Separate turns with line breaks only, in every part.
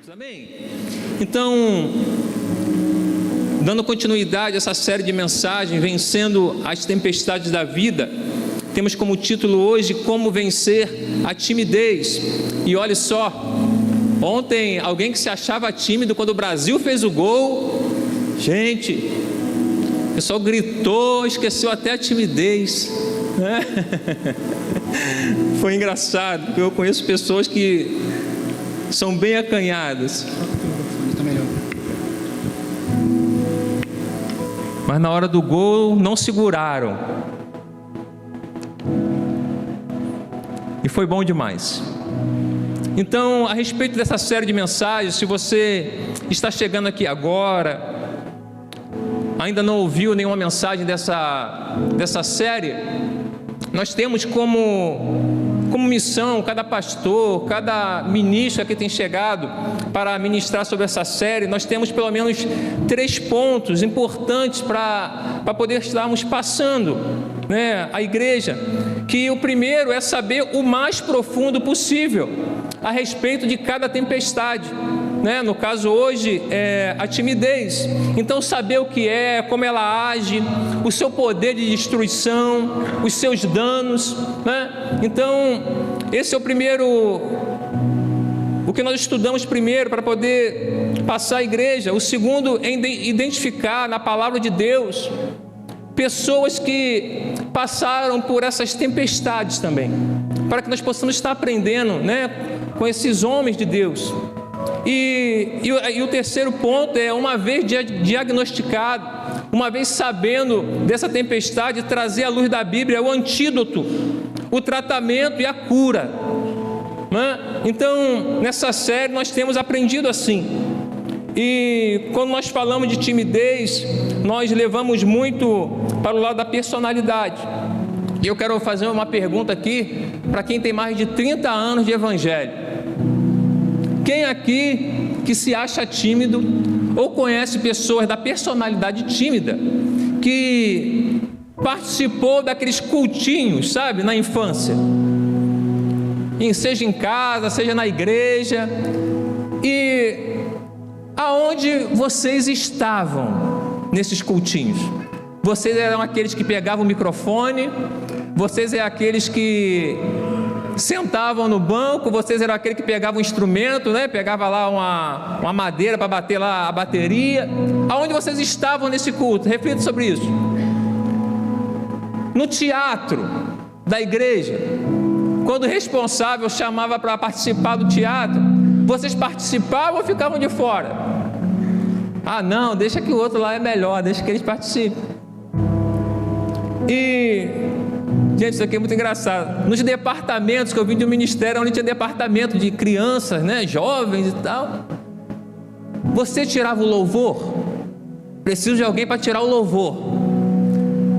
juntos, amém? Então, dando continuidade a essa série de mensagens, vencendo as tempestades da vida, temos como título hoje, Como Vencer a Timidez. E olha só, ontem alguém que se achava tímido quando o Brasil fez o gol, gente, o pessoal gritou, esqueceu até a timidez, né? Foi engraçado, porque eu conheço pessoas que são bem acanhadas, mas na hora do gol não seguraram, e foi bom demais. Então, a respeito dessa série de mensagens, se você está chegando aqui agora, ainda não ouviu nenhuma mensagem dessa série, nós temos como missão, cada pastor, cada ministro que tem chegado para ministrar sobre essa série, nós temos pelo menos 3 pontos importantes para poder estarmos passando, né, a igreja, que o primeiro é saber o mais profundo possível a respeito de cada tempestade, né? No caso hoje é a timidez. Então saber o que é, como ela age, o seu poder de destruição, os seus danos, né? Então esse é o primeiro, o que nós estudamos primeiro para poder passar a igreja. O segundo é identificar na palavra de Deus pessoas que passaram por essas tempestades também, para que nós possamos estar aprendendo, né, com esses homens de Deus. E o terceiro ponto é, uma vez diagnosticado, uma vez sabendo dessa tempestade, trazer à luz da Bíblia o antídoto, o tratamento e a cura, né? Então, nessa série nós temos aprendido assim. E quando nós falamos de timidez, nós levamos muito para o lado da personalidade. E eu quero fazer uma pergunta aqui para quem tem mais de 30 anos de evangelho. Quem aqui que se acha tímido ou conhece pessoas da personalidade tímida que participou daqueles cultinhos, sabe, na infância? Seja em casa, seja na igreja. E aonde vocês estavam nesses cultinhos? Vocês eram aqueles que pegavam o microfone? Vocês eram aqueles que sentavam no banco? Vocês eram aqueles que pegavam um instrumento, né? Pegava lá uma madeira para bater lá a bateria? Aonde vocês estavam nesse culto? Reflita sobre isso. No teatro da igreja, quando o responsável chamava para participar do teatro, vocês participavam ou ficavam de fora? Ah, não, deixa que o outro lá é melhor, deixa que eles participem. E, gente, isso aqui é muito engraçado. Nos departamentos, que eu vim de um ministério onde tinha departamento de crianças, né, jovens e tal, você tirava o louvor? Preciso de alguém para tirar o louvor.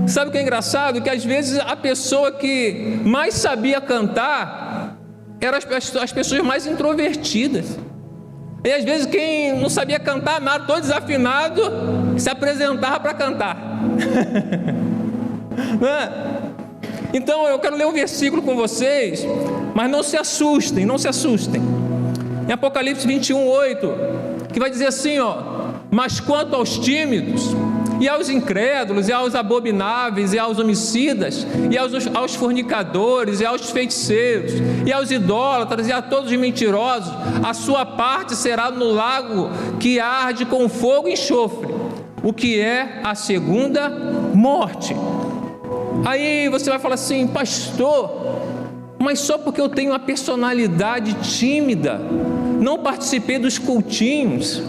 Sabe o que é engraçado? Que às vezes a pessoa que mais sabia cantar eram as pessoas mais introvertidas. E às vezes quem não sabia cantar nada, todo desafinado, se apresentava para cantar. Então eu quero ler um versículo com vocês, mas não se assustem, não se assustem. Em Apocalipse 21:8, que vai dizer assim, ó: mas quanto aos tímidos, e aos incrédulos, e aos abomináveis, e aos homicidas, e aos fornicadores, e aos feiticeiros, e aos idólatras, e a todos os mentirosos, a sua parte será no lago que arde com fogo e enxofre, o que é a segunda morte. Aí você vai falar assim: pastor, mas só porque eu tenho uma personalidade tímida, não participei dos cultinhos,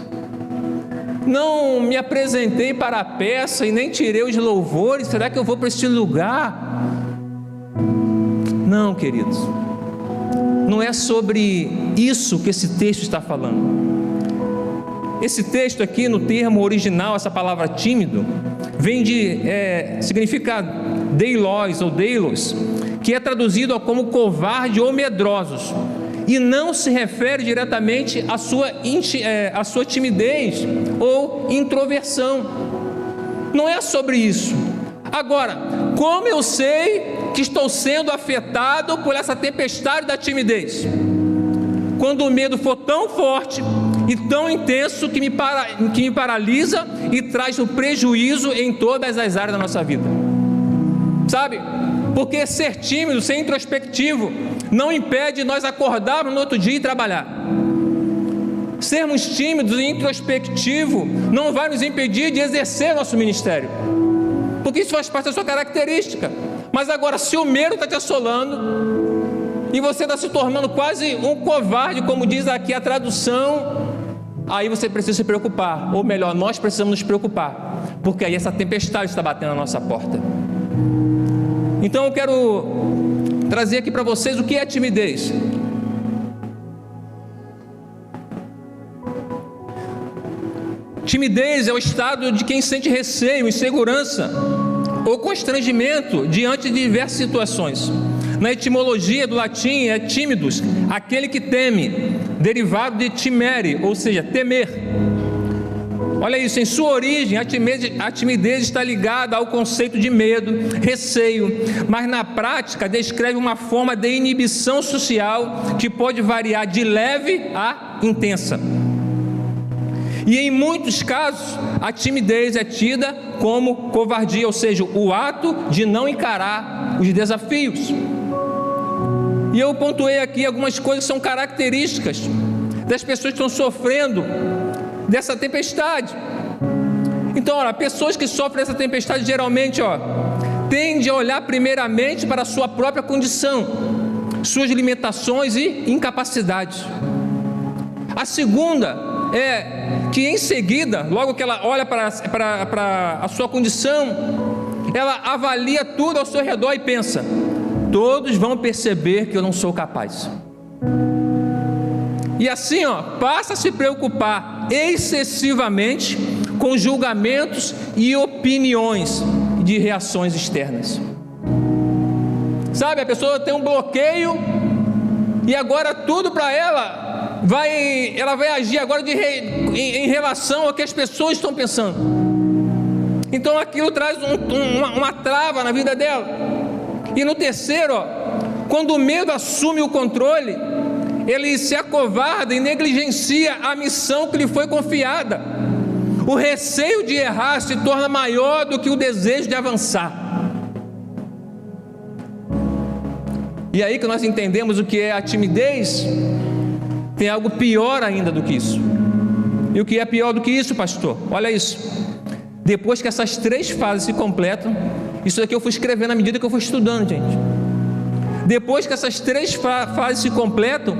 não me apresentei para a peça e nem tirei os louvores, será que eu vou para esse lugar? Não, queridos, não é sobre isso que esse texto está falando. Esse texto aqui, no termo original, essa palavra tímido, vem significa deilos ou deilos, que é traduzido como covarde ou medrosos, e não se refere diretamente à sua timidez ou introversão. Não é sobre isso. Agora, como eu sei que estou sendo afetado por essa tempestade da timidez? Quando o medo for tão forte e tão intenso que me paralisa e traz um prejuízo em todas as áreas da nossa vida. Sabe? Porque ser tímido, ser introspectivo, não impede nós acordarmos no outro dia e trabalhar. Sermos tímidos e introspectivos não vai nos impedir de exercer nosso ministério, porque isso faz parte da sua característica. Mas agora, se o medo está te assolando e você está se tornando quase um covarde, como diz aqui a tradução, aí você precisa se preocupar, ou melhor, nós precisamos nos preocupar, porque aí essa tempestade está batendo na nossa porta. Então eu quero trazer aqui para vocês o que é timidez. Timidez é o estado de quem sente receio, insegurança ou constrangimento diante de diversas situações. Na etimologia do latim é tímidos, aquele que teme, derivado de timere, ou seja, temer. Olha isso, em sua origem a timidez está ligada ao conceito de medo, receio, mas na prática descreve uma forma de inibição social que pode variar de leve a intensa. E em muitos casos a timidez é tida como covardia, ou seja, o ato de não encarar os desafios. E eu pontuei aqui algumas coisas que são características das pessoas que estão sofrendo dessa tempestade. Então, olha, pessoas que sofrem dessa tempestade geralmente, tendem a olhar primeiramente para a sua própria condição, suas limitações e incapacidades. A segunda é que em seguida, logo que ela olha para a sua condição, ela avalia tudo ao seu redor e pensa: todos vão perceber que eu não sou capaz. E assim, passa a se preocupar excessivamente com julgamentos e opiniões de reações externas. Sabe, a pessoa tem um bloqueio e agora tudo para ela vai agir agora em relação ao que as pessoas estão pensando. Então aquilo traz uma trava na vida dela. E no terceiro, quando o medo assume o controle, ele se acovarda e negligencia a missão que lhe foi confiada. O receio de errar se torna maior do que o desejo de avançar. E aí que nós entendemos o que é a timidez. Tem algo pior ainda do que isso. E o que é pior do que isso, pastor? Olha isso. Depois que essas 3 fases se completam, isso daqui eu fui escrevendo à medida que eu fui estudando, gente. Depois que essas 3 fases se completam,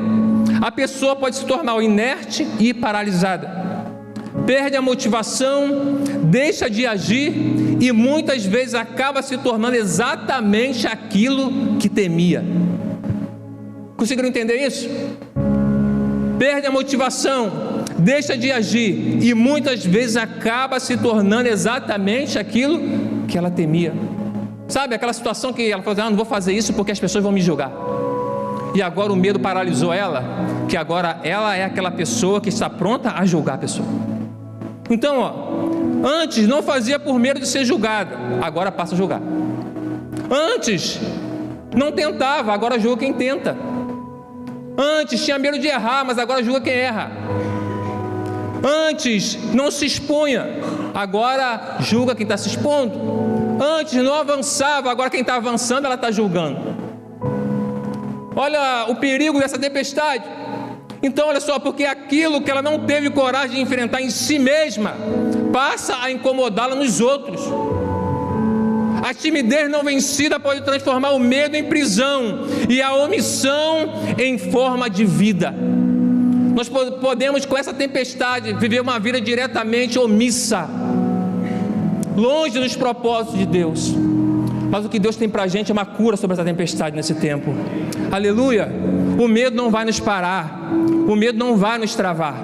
a pessoa pode se tornar inerte e paralisada. Perde a motivação, deixa de agir e muitas vezes acaba se tornando exatamente aquilo que temia. Conseguiram entender isso? Perde a motivação, deixa de agir e muitas vezes acaba se tornando exatamente aquilo que ela temia. Sabe, aquela situação que ela falou: não vou fazer isso porque as pessoas vão me julgar. E agora o medo paralisou ela, que agora ela é aquela pessoa que está pronta a julgar a pessoa. Então, antes não fazia por medo de ser julgada, agora passa a julgar. Antes não tentava, agora julga quem tenta. Antes tinha medo de errar, mas agora julga quem erra. Antes não se expunha, agora julga quem está se expondo. Antes não avançava, agora quem está avançando ela está julgando. Olha o perigo dessa tempestade. Então olha só, porque aquilo que ela não teve coragem de enfrentar em si mesma passa a incomodá-la nos outros. A timidez não vencida pode transformar o medo em prisão e a omissão em forma de vida. Nós podemos, com essa tempestade, viver uma vida diretamente omissa, longe dos propósitos de Deus. Mas o que Deus tem para a gente é uma cura sobre essa tempestade nesse tempo. Aleluia! O medo não vai nos parar, o medo não vai nos travar.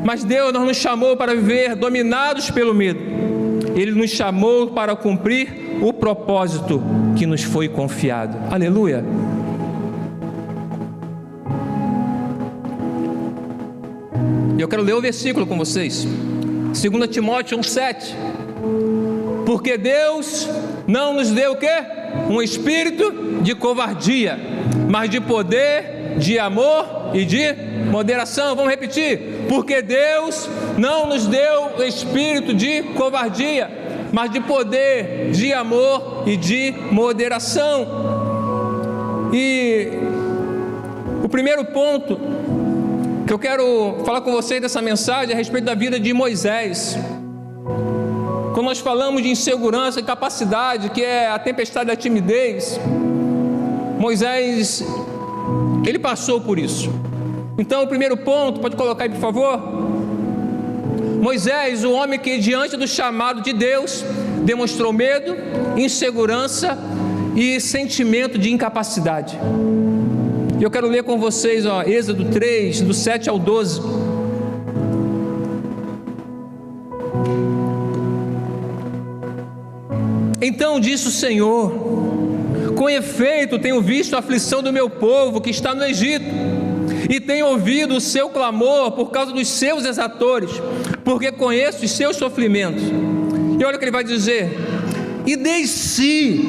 Mas Deus não nos chamou para viver dominados pelo medo. Ele nos chamou para cumprir o propósito que nos foi confiado. Aleluia! Eu quero ler o versículo com vocês. 2 Timóteo 1,7. Porque Deus não nos deu o quê? Um espírito de covardia, mas de poder, de amor e de moderação. Vamos repetir: porque Deus não nos deu espírito de covardia, mas de poder, de amor e de moderação. E o primeiro ponto que eu quero falar com vocês dessa mensagem é a respeito da vida de Moisés. Quando nós falamos de insegurança e incapacidade, que é a tempestade da timidez, Moisés, ele passou por isso. Então, o primeiro ponto, pode colocar aí, por favor? Moisés, o homem que diante do chamado de Deus demonstrou medo, insegurança e sentimento de incapacidade. E eu quero ler com vocês, Êxodo 3, do 7 ao 12. Então disse o Senhor: com efeito tenho visto a aflição do meu povo que está no Egito, e tenho ouvido o seu clamor por causa dos seus exatores, porque conheço os seus sofrimentos. E olha o que ele vai dizer: e desci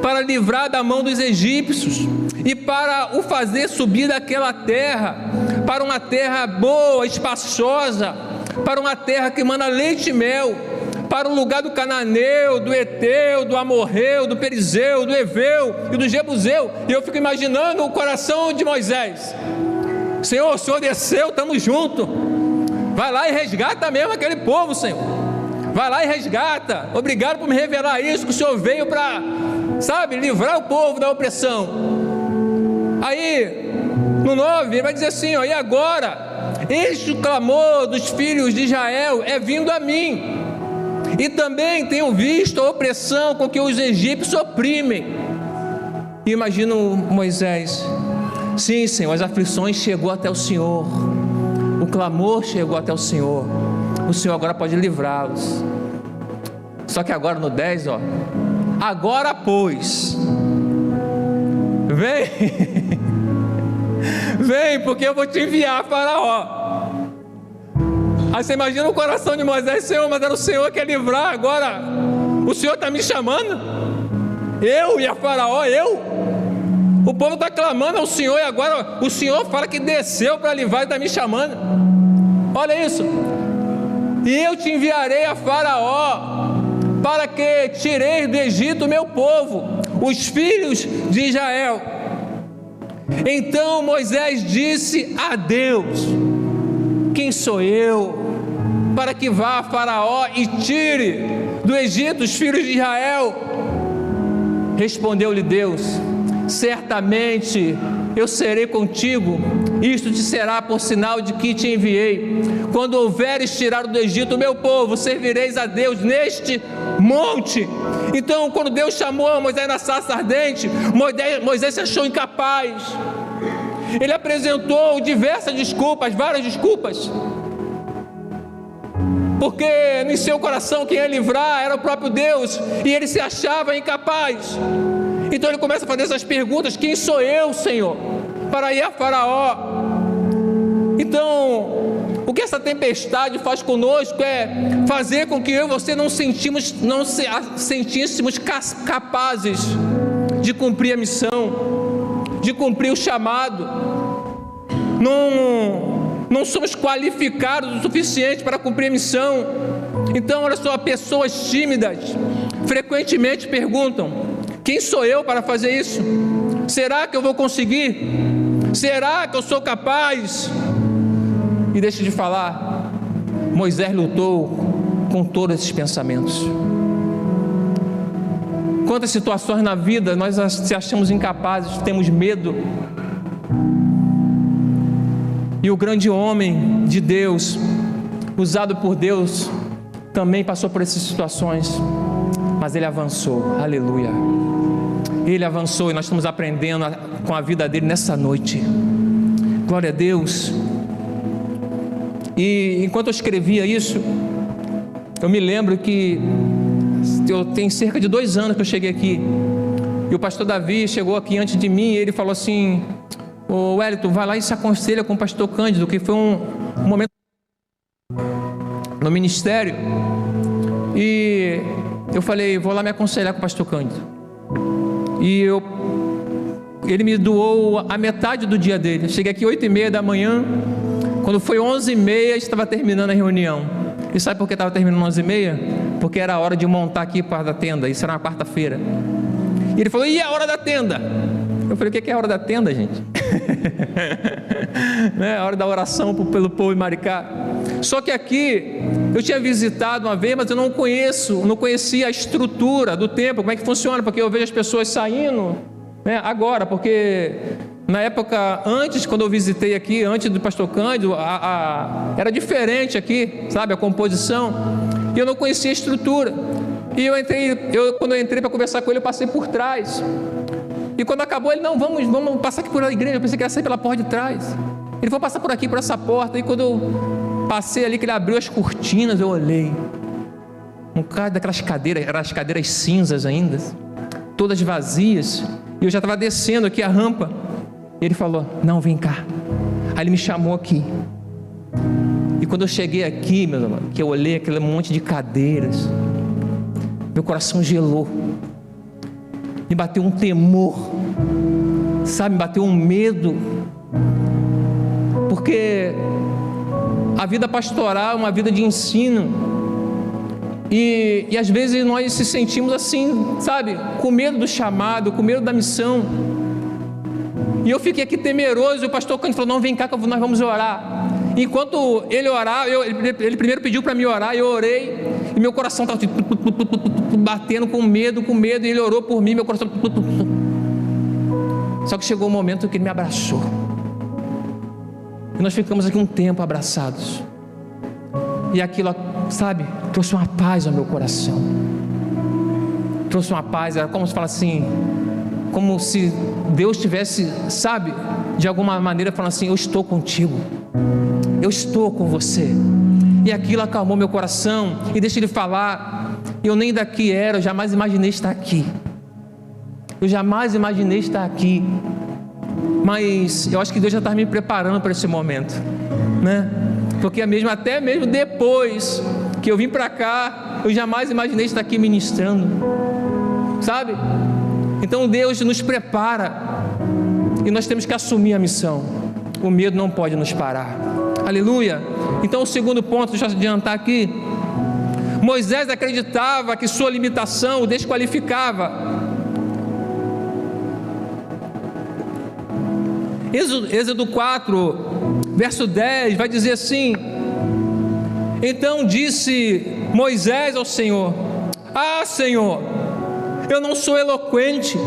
para livrar da mão dos egípcios, e para o fazer subir daquela terra, para uma terra boa, espaçosa, para uma terra que emana leite e mel, para o lugar do cananeu, do eteu, do amorreu, do perizeu, do eveu e do jebuseu. E eu fico imaginando o coração de Moisés: Senhor, o Senhor desceu, estamos juntos, vai lá e resgata mesmo aquele povo, Senhor, vai lá e resgata, obrigado por me revelar isso, que o Senhor veio para, livrar o povo da opressão. Aí, no 9, ele vai dizer assim, e agora, este o clamor dos filhos de Israel é vindo a mim, e também tenho visto a opressão com que os egípcios oprimem. E imagino Moisés: sim, Senhor, as aflições chegou até o Senhor, o clamor chegou até o Senhor agora pode livrá-los. Só que agora no 10, agora pois, vem, porque eu vou te enviar, Faraó. Aí você imagina o coração de Moisés: Senhor, mas era o Senhor que ia livrar, agora o Senhor está me chamando? Eu e a Faraó, o povo está clamando ao Senhor, e agora o Senhor fala que desceu para livrar e está me chamando. Olha isso: e eu te enviarei a Faraó, para que tireis do Egito o meu povo, os filhos de Israel. Então Moisés disse a Deus: quem sou eu para que vá a Faraó e tire do Egito os filhos de Israel? Respondeu-lhe Deus: certamente eu serei contigo, isto te será por sinal de que te enviei. Quando houveres tirado do Egito o meu povo, servireis a Deus neste monte. Então, quando Deus chamou Moisés na sarça ardente, Moisés se achou incapaz. Ele apresentou diversas desculpas, várias desculpas, porque em seu coração quem ia livrar era o próprio Deus, e ele se achava incapaz. Então ele começa a fazer essas perguntas: quem sou eu, Senhor, para ir a Faraó? Então, o que essa tempestade faz conosco é fazer com que eu e você não se sentíssemos capazes de cumprir a missão, de cumprir o chamado. Não somos qualificados o suficiente para cumprir a missão. Então, olha só, pessoas tímidas frequentemente perguntam: quem sou eu para fazer isso? Será que eu vou conseguir? Será que eu sou capaz? E deixa de falar, Moisés lutou com todos esses pensamentos. Quantas situações na vida nós se achamos incapazes, temos medo. E o grande homem de Deus, usado por Deus, também passou por essas situações, mas ele avançou. Aleluia. Ele avançou, e nós estamos aprendendo com a vida dele nessa noite. Glória a Deus. E enquanto eu escrevia isso, eu me lembro que eu tenho cerca de 2 anos que eu cheguei aqui, e o pastor Davi chegou aqui antes de mim, e ele falou assim: ô Wellington, vai lá e se aconselha com o pastor Cândido, que foi um momento no ministério. E eu falei, vou lá me aconselhar com o pastor Cândido. E ele me doou a metade do dia dele. Eu cheguei aqui 8h30 da manhã, quando foi 11h30, estava terminando a reunião. E sabe por que estava terminando 11h30? Porque era a hora de montar aqui para a tenda, isso era uma quarta-feira. E ele falou, e a hora da tenda? Eu falei, o que é a hora da tenda, gente? É a hora da oração pelo povo de Maricá. Só que aqui, eu tinha visitado uma vez, mas eu não conhecia a estrutura do templo, como é que funciona, porque eu vejo as pessoas saindo, né, agora, porque na época, antes, quando eu visitei aqui, antes do pastor Cândido, era diferente aqui, sabe, a composição, e eu não conhecia a estrutura. E quando eu entrei para conversar com ele, eu passei por trás. E quando acabou, ele, não, vamos passar aqui por a igreja. Eu pensei que ia sair pela porta de trás. Ele foi passar por aqui, por essa porta. E quando eu passei ali, que ele abriu as cortinas, eu olhei. Um cara daquelas cadeiras, eram as cadeiras cinzas ainda, todas vazias. E eu já estava descendo aqui a rampa. E ele falou, não, vem cá. Aí ele me chamou aqui. E quando eu cheguei aqui, meus amados, que eu olhei aquele monte de cadeiras, meu coração gelou. Me bateu um temor, sabe, me bateu um medo, porque a vida pastoral é uma vida de ensino, e às vezes nós se sentimos assim, sabe, com medo do chamado, com medo da missão, e eu fiquei aqui temeroso, e o pastor Cândido falou, não, vem cá que nós vamos orar. Enquanto ele orava, ele primeiro pediu para mim orar, eu orei, e meu coração estava batendo com medo, e ele orou por mim, meu coração. Só que chegou um momento que ele me abraçou, e nós ficamos aqui um tempo abraçados, e aquilo, sabe, trouxe uma paz ao meu coração, trouxe uma paz, era como se fala assim, como se Deus tivesse, sabe, de alguma maneira falando assim, eu estou contigo, eu estou com você. E aquilo acalmou meu coração. E deixa ele falar, eu nem daqui era, eu jamais imaginei estar aqui, eu jamais imaginei estar aqui, mas eu acho que Deus já está me preparando para esse momento, né? Porque até mesmo depois que eu vim para cá, eu jamais imaginei estar aqui ministrando, sabe? Então Deus nos prepara, e nós temos que assumir a missão. O medo não pode nos parar. Aleluia. Então o segundo ponto, deixa eu adiantar aqui, Moisés acreditava que sua limitação o desqualificava. Êxodo 4, verso 10, vai dizer assim, então disse Moisés ao Senhor, ah Senhor, eu não sou eloquente,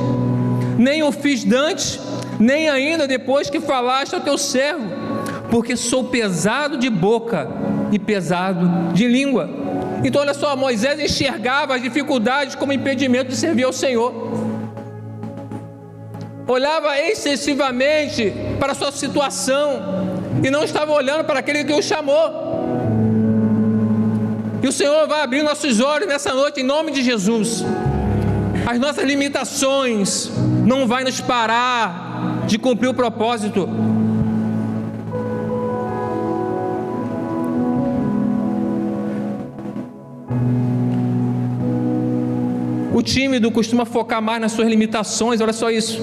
nem o fiz dantes, nem ainda depois que falaste ao teu servo, porque sou pesado de boca e pesado de língua. Então olha só, Moisés enxergava as dificuldades como impedimento de servir ao Senhor, olhava excessivamente para a sua situação, e não estava olhando para aquele que o chamou. E o Senhor vai abrir nossos olhos nessa noite, em nome de Jesus. As nossas limitações não vai nos parar de cumprir o propósito. O tímido costuma focar mais nas suas limitações, olha só isso,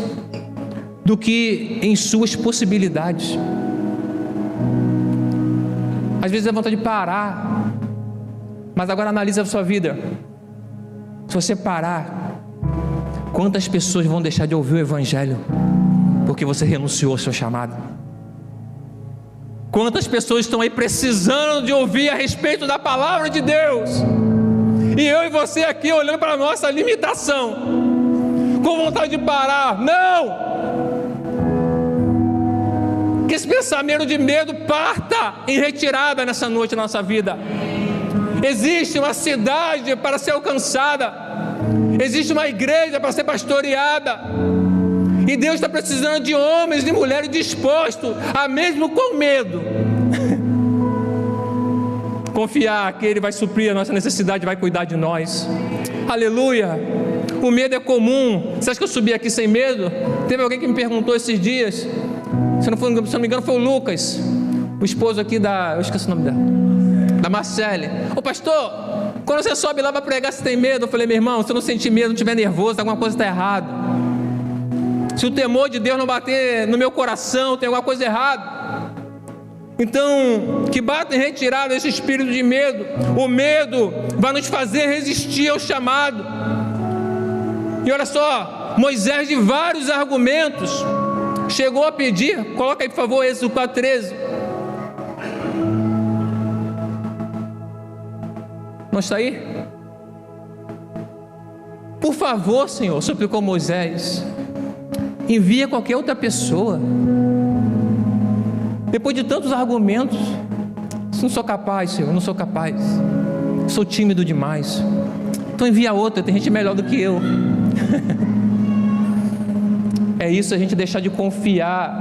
do que em suas possibilidades. Às vezes é vontade de parar, mas agora analisa a sua vida. Se você parar, quantas pessoas vão deixar de ouvir o Evangelho porque você renunciou ao seu chamado? Quantas pessoas estão aí precisando de ouvir a respeito da palavra de Deus, e eu e você aqui olhando para a nossa limitação, com vontade de parar? Não! Que esse pensamento de medo parta em retirada nessa noite na nossa vida. Existe uma cidade para ser alcançada, existe uma igreja para ser pastoreada, e Deus está precisando de homens e mulheres dispostos a, mesmo com medo, confiar que Ele vai suprir a nossa necessidade, vai cuidar de nós. Aleluia. O medo é comum. Você acha que eu subi aqui sem medo? Teve alguém que me perguntou esses dias, se não me engano foi o Lucas, o esposo aqui eu esqueci o nome dela, da Marcele. Ô pastor, Quando você sobe lá para pregar, você tem medo? Eu falei, meu irmão, se eu não sentir medo, não estiver nervoso, alguma coisa está errada. Se o temor de Deus não bater no meu coração, tem alguma coisa errada. Então, que bata em retirada esse espírito de medo. O medo vai nos fazer resistir ao chamado. E olha só, Moisés, de vários argumentos, chegou a pedir, coloca aí por favor, Êxodo 4:13. Não está aí? Por favor, Senhor, suplicou Moisés, envia qualquer outra pessoa. Depois de tantos argumentos, não sou capaz, Senhor, não sou capaz, sou tímido demais. Então envia outra, tem gente melhor do que eu. É isso, a gente deixar de confiar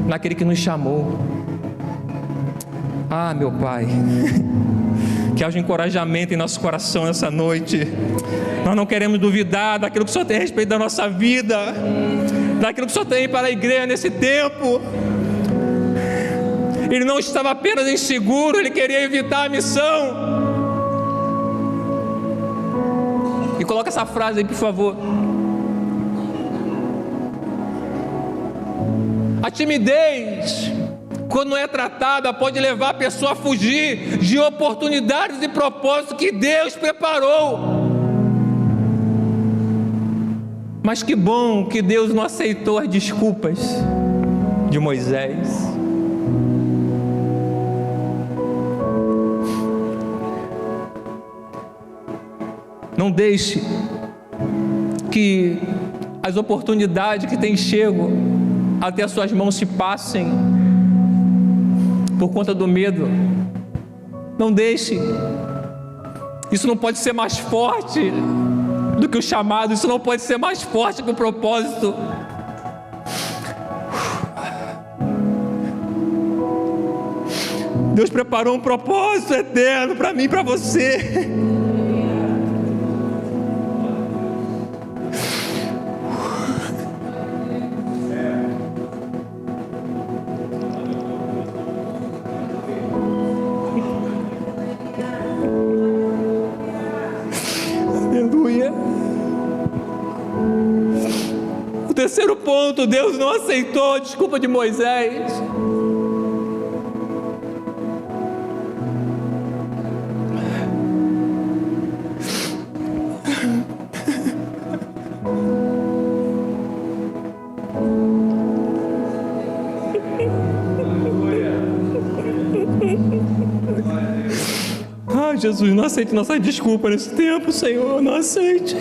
naquele que nos chamou. Ah, meu Pai, que haja encorajamento em nosso coração nessa noite. Nós não queremos duvidar daquilo que o Senhor tem a respeito da nossa vida, daquilo que o Senhor tem para a igreja nesse tempo. Ele não estava apenas inseguro, ele queria evitar a missão. E coloca essa frase aí, por favor. A timidez, quando não é tratada, pode levar a pessoa a fugir de oportunidades e propósitos que Deus preparou. Mas que bom que Deus não aceitou as desculpas de Moisés. Não deixe que as oportunidades que têm chego até as suas mãos se passem por conta do medo. Não deixe. Isso não pode ser mais forte do que o chamado. Isso não pode ser mais forte que o propósito. Deus preparou um propósito eterno para mim e para você. Terceiro ponto, Deus não aceitou a desculpa de Moisés. Ah, Jesus, não aceite nossa desculpa nesse tempo, Senhor, não aceite.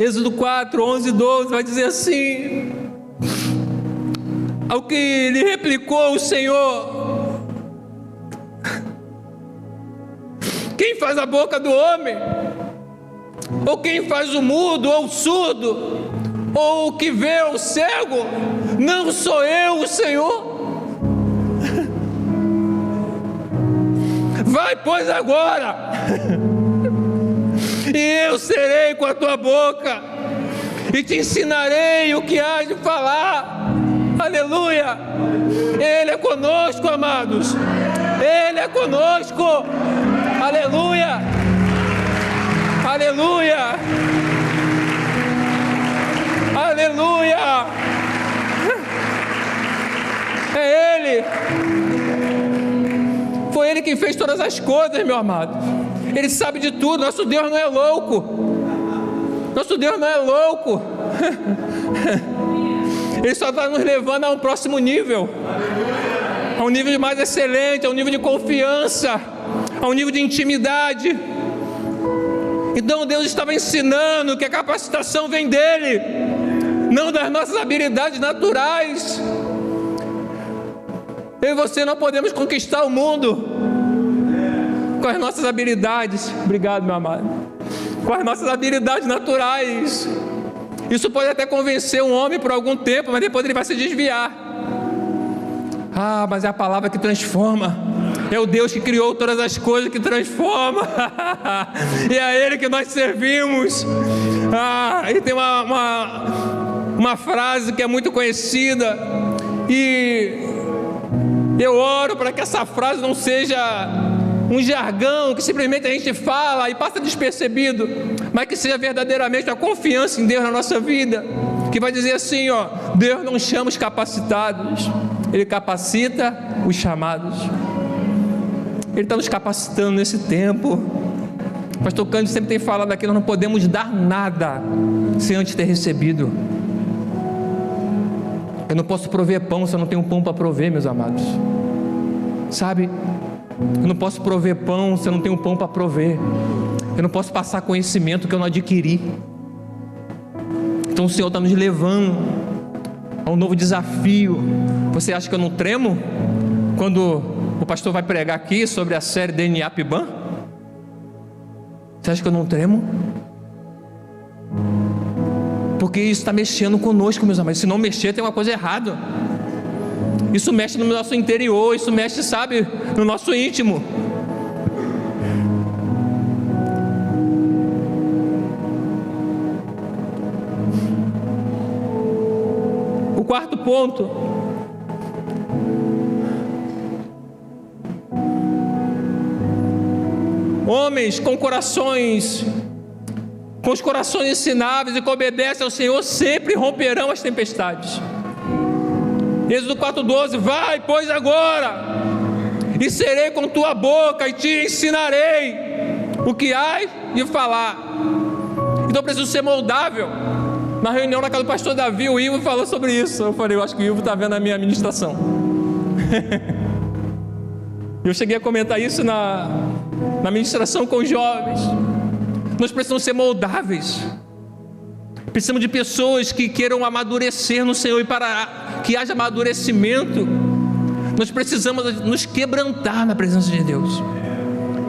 Êxodo 4, 11 e 12 vai dizer assim: ao que lhe replicou o Senhor: quem faz a boca do homem? Ou quem faz o mudo ou o surdo? Ou o que vê o cego? Não sou eu, o Senhor? Vai, pois, agora, e eu serei com a tua boca, e te ensinarei o que hás de falar. Aleluia! Ele é conosco, amados. Ele é conosco. Aleluia! Aleluia! Aleluia! É Ele. Foi Ele quem fez todas as coisas, meu amado. Ele sabe de tudo. Nosso Deus não é louco. Nosso Deus não é louco. Ele só está nos levando a um próximo nível, a um nível mais excelente, a um nível de confiança, a um nível de intimidade. Então Deus estava ensinando que a capacitação vem dele, não das nossas habilidades naturais. Eu e você não podemos conquistar o mundo com as nossas habilidades. Obrigado, meu amado. Com as nossas habilidades naturais. Isso pode até convencer um homem por algum tempo, mas depois ele vai se desviar. Ah, mas é a palavra que transforma. É o Deus que criou todas as coisas que transforma. E é a Ele que nós servimos. E tem uma frase que é muito conhecida, e eu oro para que essa frase não seja um jargão que simplesmente a gente fala e passa despercebido, mas que seja verdadeiramente a confiança em Deus na nossa vida, que vai dizer assim, Deus não chama os capacitados, Ele capacita os chamados. Ele está nos capacitando nesse tempo. O pastor Cândido sempre tem falado aqui, nós não podemos dar nada sem antes ter recebido. Eu não posso prover pão se eu não tenho pão para prover, meus amados. Sabe? Eu não posso prover pão se eu não tenho pão para prover. Eu não posso passar conhecimento que eu não adquiri. Então o Senhor está nos levando a um novo desafio. Você acha que eu não tremo quando o pastor vai pregar aqui sobre a série DNA PIBAN? Você acha que eu não tremo? Porque isso está mexendo conosco, meus amados. Se não mexer, tem uma coisa errada. Isso mexe no nosso interior, isso mexe, sabe, no nosso íntimo. O quarto ponto: homens com os corações ensináveis e que obedecem ao Senhor sempre romperão as tempestades. Êxodo 4,12: vai, pois, agora, e serei com tua boca, e te ensinarei o que hás de falar. Então eu preciso ser moldável. Na reunião na casa do pastor Davi, o Ivo falou sobre isso. Eu falei, eu acho que o Ivo está vendo a minha ministração. Eu cheguei a comentar isso na ministração com os jovens. Nós precisamos ser moldáveis. Precisamos de pessoas que queiram amadurecer no Senhor, e para que haja amadurecimento, nós precisamos nos quebrantar na presença de Deus,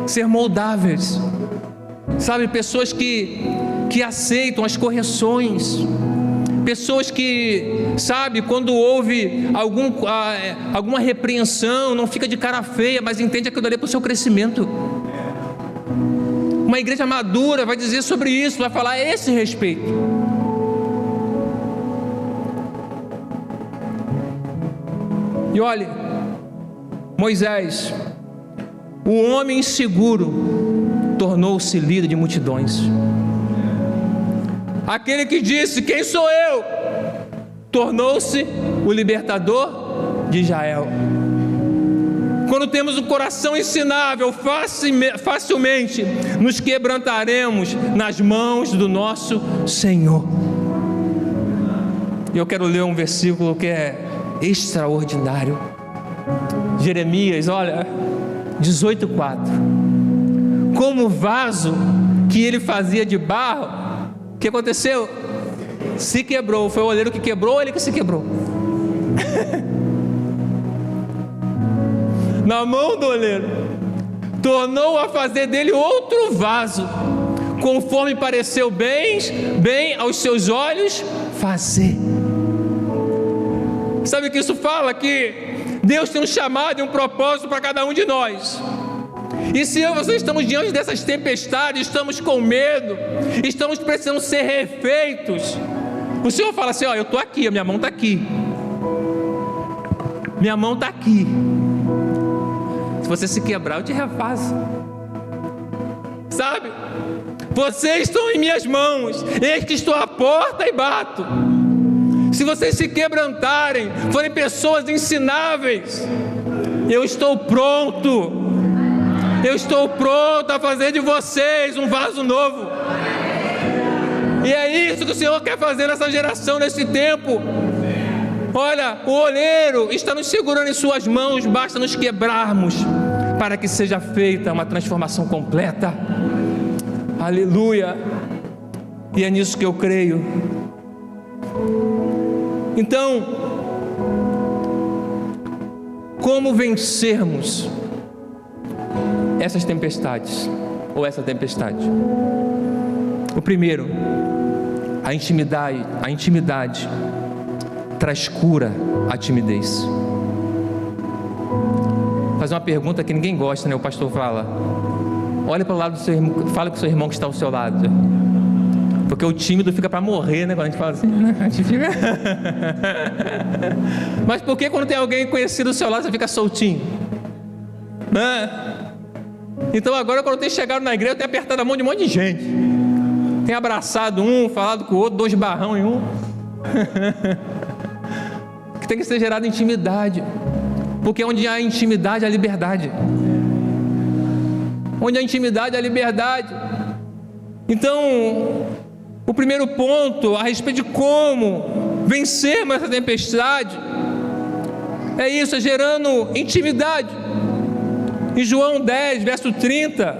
ser moldáveis, sabe? Pessoas que aceitam as correções, pessoas que, sabe, quando houve alguma repreensão, não fica de cara feia, mas entende aquilo ali para o seu crescimento. Uma igreja madura vai dizer sobre isso, vai falar a esse respeito. E olhe, Moisés, o homem inseguro, tornou-se líder de multidões. Aquele que disse, quem sou eu? Tornou-se o libertador de Israel. Quando temos um coração ensinável, facilmente nos quebrantaremos nas mãos do nosso Senhor. E eu quero ler um versículo que é extraordinário. Jeremias, olha, 18:4. Como o vaso que ele fazia de barro, o que aconteceu? Se quebrou. Foi o oleiro que quebrou ou ele que se quebrou? Na mão do oleiro, tornou a fazer dele outro vaso, conforme pareceu bem aos seus olhos fazer. Sabe o que isso fala? Que Deus tem um chamado e um propósito para cada um de nós. E se eu e você estamos diante dessas tempestades, estamos com medo, estamos precisando ser refeitos, o Senhor fala assim, eu estou aqui, a minha mão está aqui. Minha mão está aqui. Se você se quebrar, eu te refaço. Sabe? Vocês estão em minhas mãos, eis que estou à porta e bato. Se vocês se quebrantarem, forem pessoas ensináveis, eu estou pronto. Eu estou pronto a fazer de vocês um vaso novo. E é isso que o Senhor quer fazer nessa geração, nesse tempo. Olha, o oleiro está nos segurando em suas mãos, basta nos quebrarmos para que seja feita uma transformação completa. Aleluia. E é nisso que eu creio. Então, como vencermos essas tempestades, ou essa tempestade? O primeiro, a intimidade traz cura à timidez. Vou fazer uma pergunta que ninguém gosta, né? O pastor fala, olha para o lado do seu irmão, fala com o seu irmão que está ao seu lado. Porque o tímido fica para morrer, né? Quando a gente fala assim, né? A gente fica... Mas por que quando tem alguém conhecido do seu lado, você fica soltinho? Né? Então agora, quando eu tenho chegado na igreja, eu tenho apertado a mão de um monte de gente. Tenho abraçado um, falado com o outro, 2 barrão em um. Que tem que ser gerada intimidade. Porque onde há intimidade, há liberdade. Onde há intimidade, há liberdade. Então, o primeiro ponto a respeito de como vencermos essa tempestade é isso, é gerando intimidade. Em João 10, verso 30,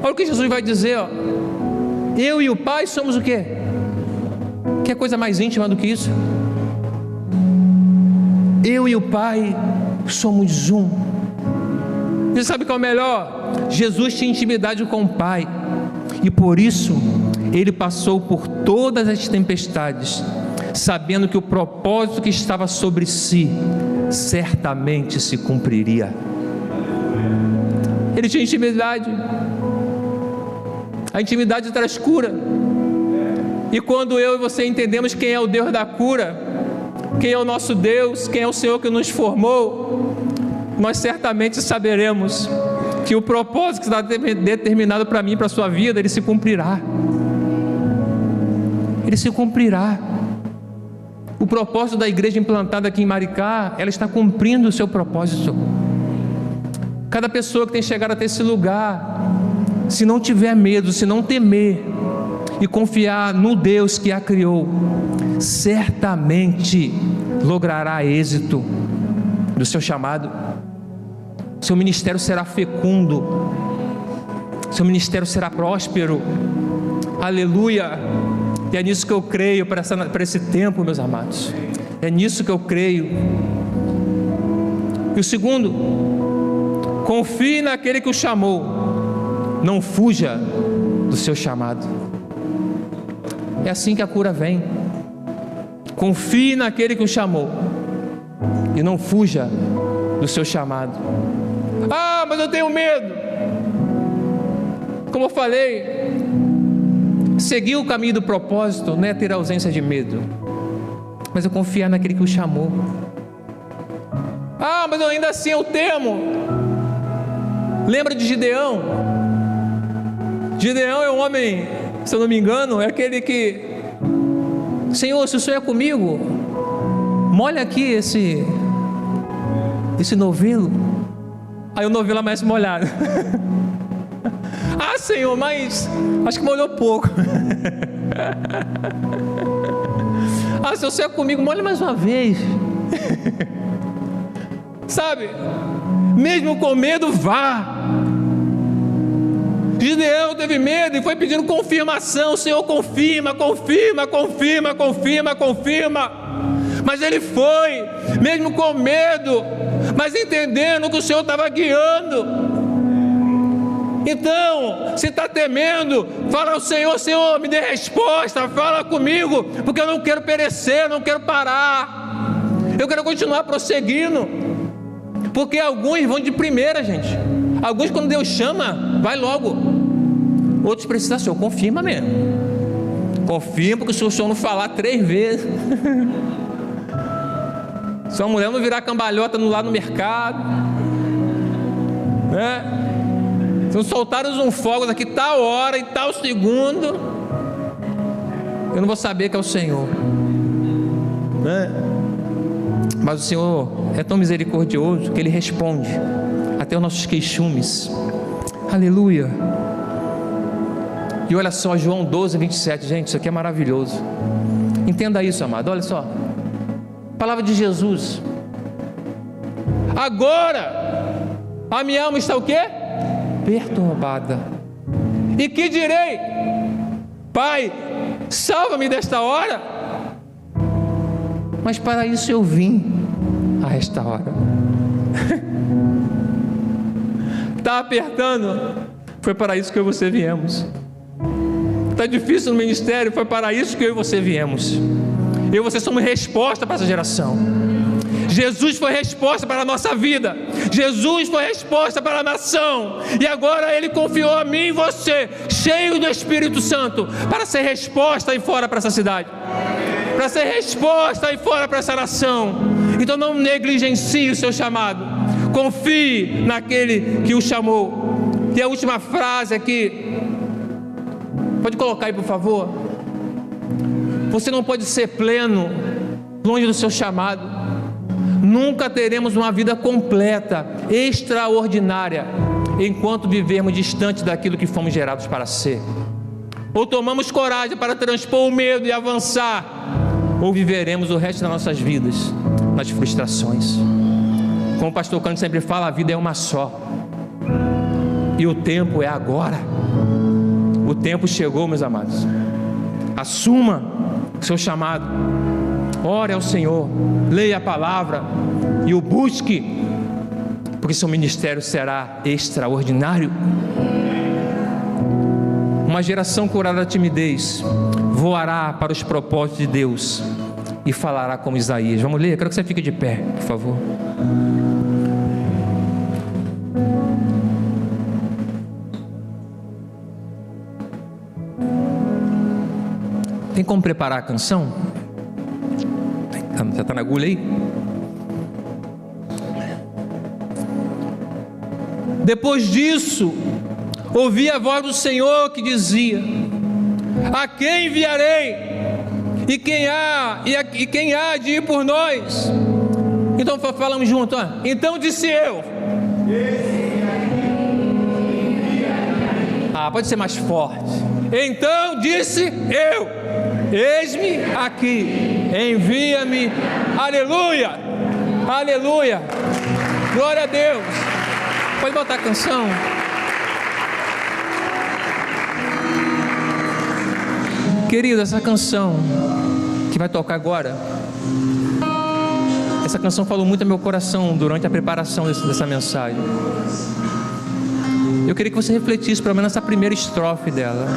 olha o que Jesus vai dizer, ó. Eu e o Pai somos o quê? Que coisa mais íntima do que isso? Eu e o Pai somos um. Você sabe qual é o melhor? Jesus tinha intimidade com o Pai, e por isso Ele passou por todas as tempestades, sabendo que o propósito que estava sobre si certamente se cumpriria. Ele tinha intimidade. A intimidade traz cura. E quando eu e você entendemos quem é o Deus da cura, quem é o nosso Deus, quem é o Senhor que nos formou, nós certamente saberemos que o propósito que está determinado para mim e para a sua vida, ele se cumprirá. Ele se cumprirá. O propósito da igreja implantada aqui em Maricá, ela está cumprindo o seu propósito. Cada pessoa que tem chegado até esse lugar, se não tiver medo, se não temer e confiar no Deus que a criou, certamente logrará êxito do seu chamado. Seu ministério será fecundo, seu ministério será próspero. Aleluia! E é nisso que eu creio para esse tempo, meus amados. É nisso que eu creio. E o segundo, confie naquele que o chamou, não fuja do seu chamado. É assim que a cura vem. Confie naquele que o chamou e não fuja do seu chamado. Ah, mas eu tenho medo. Como eu falei, seguir o caminho do propósito não é ter ausência de medo, mas é confiar naquele que o chamou. Ah, mas eu ainda assim eu temo. Lembra de Gideão? Gideão é um homem, se eu não me engano, é aquele que: Senhor, se o Senhor é comigo, molha aqui esse novelo. Aí o novelo amanhece molhado. Ah, Senhor, mas acho que molhou pouco. Ah, se o Senhor é comigo, molha mais uma vez. Sabe? Mesmo com medo, vá. Gideão teve medo e foi pedindo confirmação. Senhor, confirma, confirma, confirma, confirma, confirma. Mas ele foi, mesmo com medo, mas entendendo que o Senhor estava guiando. Então, se está temendo, fala ao Senhor: Senhor, me dê resposta, fala comigo, porque eu não quero perecer, eu não quero parar, eu quero continuar prosseguindo. Porque alguns vão de primeira, gente. Alguns, quando Deus chama, vai logo. Outros precisam: Senhor, confirma mesmo. Confirma, porque se o Senhor não falar 3 vezes. Se uma mulher não virar cambalhota lá no mercado, né? Se não soltar um fogo daqui tal hora e tal segundo, eu não vou saber que é o Senhor, né? Mas o Senhor é tão misericordioso que Ele responde até os nossos queixumes. Aleluia. E olha só, João 12, 27, gente, isso aqui é maravilhoso. Entenda isso, amado, olha só. Palavra de Jesus. Agora a minha alma está o quê? Perturbada. E que direi? Pai, salva-me desta hora. Mas para isso eu vim a esta hora. Está apertando? Foi para isso que eu e você viemos. Está difícil no ministério? Foi para isso que eu e você viemos. Eu e você somos resposta para essa geração. Jesus foi resposta para a nossa vida, Jesus foi resposta para a nação, e agora Ele confiou a mim e você, cheio do Espírito Santo, para ser resposta aí fora para essa cidade, para ser resposta aí fora para essa nação. Então não negligencie o seu chamado, confie naquele que o chamou. E a última frase aqui, pode colocar aí por favor. Você não pode ser pleno longe do seu chamado. Nunca teremos uma vida completa, extraordinária, enquanto vivermos distante daquilo que fomos gerados para ser. Ou tomamos coragem para transpor o medo e avançar, ou viveremos o resto das nossas vidas nas frustrações. Como o pastor Cândido sempre fala, a vida é uma só, e o tempo é agora. O tempo chegou, meus amados. Assuma seu chamado, ore ao Senhor, leia a palavra e o busque, porque seu ministério será extraordinário. Uma geração curada da timidez voará para os propósitos de Deus e falará como Isaías. Vamos ler? Quero que você fique de pé, por favor. Tem como preparar a canção? Já está na agulha aí? Depois disso, ouvi a voz do Senhor que dizia: a quem enviarei? E quem há de ir por nós? Então falamos junto, ó. Então disse eu. Pode ser mais forte. Então disse eu: eis-me aqui, envia-me. Aleluia, aleluia, glória a Deus. Pode botar a canção. Querido, essa canção que vai tocar agora, essa canção falou muito ao meu coração durante a preparação dessa mensagem. Eu queria que você refletisse pelo menos essa primeira estrofe dela.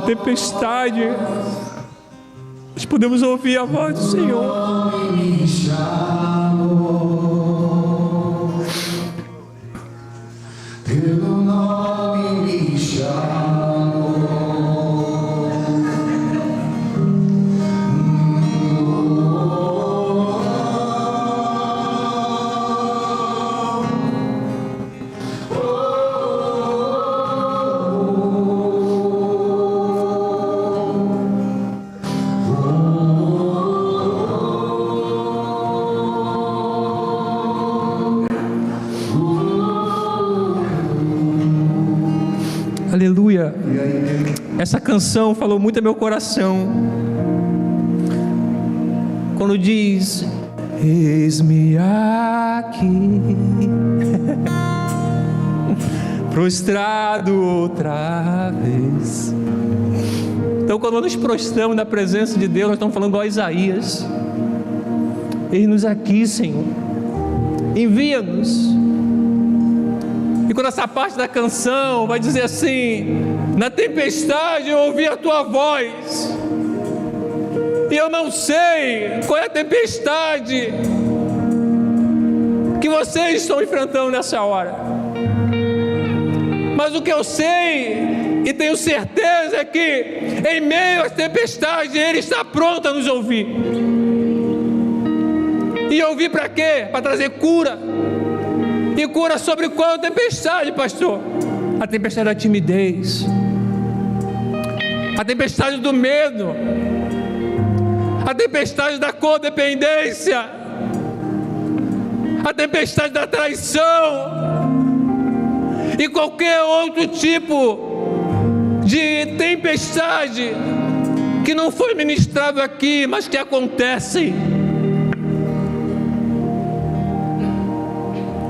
Tempestade, nós podemos ouvir a voz do Senhor. Pelo nome me chamou. Aleluia. Essa canção falou muito ao meu coração quando diz: eis-me aqui, prostrado outra vez. Então, quando nós nos prostramos na presença de Deus, nós estamos falando igual a Isaías: eis-nos aqui, Senhor, envia-nos. E quando essa parte da canção vai dizer assim: na tempestade eu ouvi a tua voz, e eu não sei qual é a tempestade que vocês estão enfrentando nessa hora, mas o que eu sei e tenho certeza é que em meio às tempestades Ele está pronto a nos ouvir. E ouvir para quê? Para trazer cura. E cura sobre qual tempestade, pastor? A tempestade da timidez, a tempestade do medo, a tempestade da codependência, a tempestade da traição e qualquer outro tipo de tempestade que não foi ministrado aqui, mas que acontece.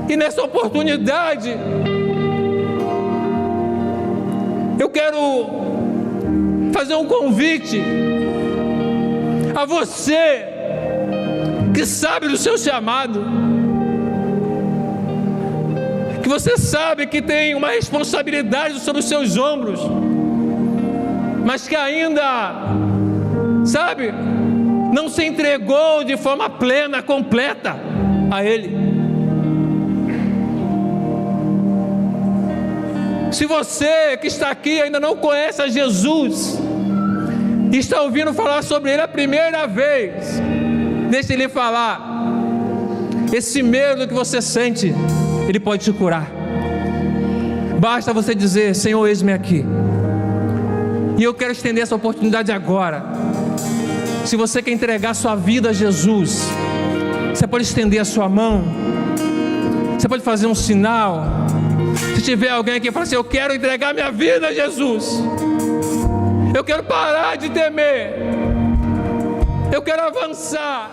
E nessa oportunidade, eu quero fazer um convite a você que sabe do seu chamado, que você sabe que tem uma responsabilidade sobre os seus ombros, mas que ainda, sabe, não se entregou de forma plena, completa a Ele. Se você que está aqui ainda não conhece a Jesus e está ouvindo falar sobre Ele a primeira vez, deixe Ele falar. Esse medo que você sente, Ele pode te curar. Basta você dizer: Senhor, eis-me aqui. E eu quero estender essa oportunidade agora. Se você quer entregar sua vida a Jesus, você pode estender a sua mão, você pode fazer um sinal. Se tiver alguém aqui que fala assim: eu quero entregar minha vida a Jesus, eu quero parar de temer, eu quero avançar,